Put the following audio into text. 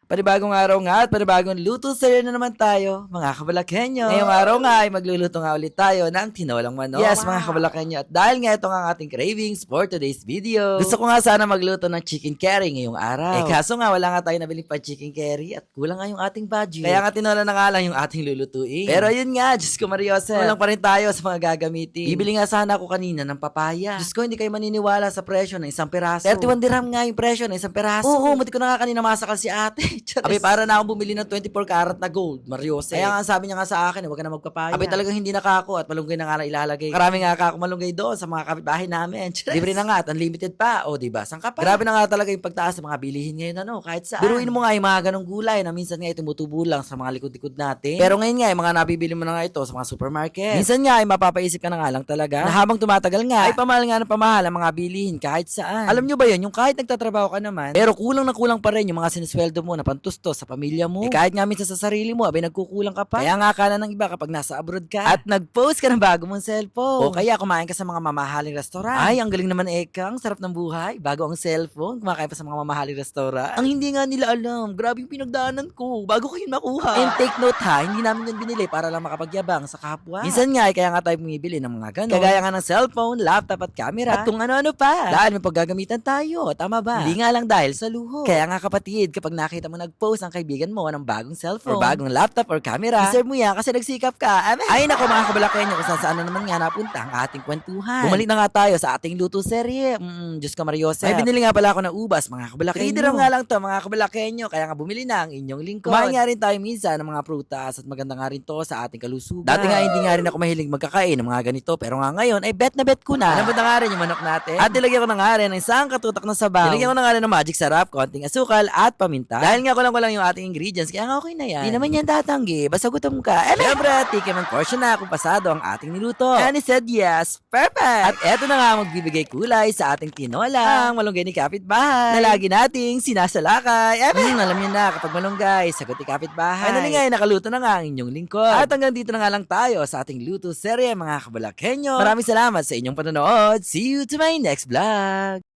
Panibagong araw nga at panibagong luto sa'yo na naman tayo, mga kabalakenyo. Ngayong araw nga ay magluluto nga ulit tayo ng tinolang manok. Yes, mga kabalakenyo. At dahil nga ito nga ang ating cravings for today's video, gusto ko nga sana magluto ng chicken curry ngayong araw. Kaso nga wala nga tayo nabiling pa chicken curry at kulang nga yung ating budget. Kaya nga tinola na nga lang yung ating lulutuin. Pero yun nga, Diyos ko Mariose, kulang pa rin tayo sa mga gagamitin. Bibili nga sana ako kanina ng papaya. Diyos ko, hindi kayo maniniwala sa presyo ng isang piraso. 31 dirham nga yung presyo ng isang piraso. Oo, muti ko na nga kanina masakal si ate. Abi, para na akong bumili ng 24 karat na gold, Mariose. Kaya nga sabi niya nga sa akin, huwag ka na magpapaya. Abi, talagang hindi nakako at malunggay na nga lang ilalagay. Karami nga ako malunggay doon sa mga kapitbahay namin. Libre na nga at unlimited pa. O, diba? Saan ka pa? Grabe na nga talaga yung pagtaas ng mga bilihin ngayon, ano, kahit saan. Biruin mo nga yung mga ganong gulay na minsan nga tumutubo lang sa mga likod-likod natin. Pero ngayon nga, yung mga nabibili mo na nga ito sa mga supermarket. Minsan nga ay mapapaisip ka na nga lang talaga na habang tumatagal nga, ay pamahal nga ng pamahal ang mga bilihin kahit saan. Alam nyo ba yun, yung kahit nagtatrabaho ka naman, pero kulang na kulang pa rin yung mga sinisweldo mo na pantustos sa pamilya mo. Kahit nga minsan sa sarili mo, abay nagkukulang ka pa. Kaya nga akala ng iba kapag nasa abroad ka at nag-post ka ng bago mong cellphone. O kaya kumain ka sa mga mamahaling restaurant. Ay, ang galing naman ang sarap ng buhay. Bago ang cellphone, kumakain pa sa mga mamahaling restaurant. Ang hindi nga nila alam, grabe yung pinagdaanan ko bago ko yun makuha. And take note ha, hindi namin yun binili para lang makapagyabang sa kapwa. Minsan nga, kaya nga tayo bumibili ng mga ganon. Kagaya nga ng cellphone, laptop at camera. At kung ano-ano pa. Dahil may paggagamitan tayo, tama ba? Hindi nga lang dahil sa luho. Kaya nga kapatid, kapag nakita mo nag-post ang kaibigan mo ng bagong cellphone or bagong laptop or camera, deserve mo yan kasi nagsikap ka. Ay nako mga kabalakenyo, kung saan na naman nga napunta ang ating kwentuhan. Bumalik na nga tayo sa ating luto serye. Diyos ka Mariose. May binili nga pala ako ng ubas, mga kabalakenyo. 3 dirham nga lang to, mga kabalakenyo. Kaya nga bumili na ang inyong lingkod. Kumain nga rin tayo minsan ng mga prutas at maganda nga rin to sa ating kalusugan. Dati nga hindi nga rin ako mahilig magkakain ng mga ganito, pero nga ngayon ay bet na bet ko na. Alam mo na nga rin yung manok natin. At nilagyan ko na nga rin ng isang katutak na sabaw. Nilagyan ko na nga rin ng magic sarap, konting asukal at paminta. Dahil nga kulang yung ating ingredients, kaya nga okay na yan. Di naman yan tatanggi, basta gutom ka. Siyempre, tikim ang portion na kung pasado ang ating niluto. And he said yes, perfect! At eto na nga magbibigay kulay sa ating tinola, ang malunggay ni kapitbahay, na lagi nating sinasalakay. Alam niyo na, kapag malunggay, sagot ni kapitbahay. Ano nga, nakaluto na nga ang inyong lingkod. At hanggang dito na nga lang tayo sa ating luto serye, mga kabalakenyo. Maraming salamat sa inyong panonood. See you to my next vlog!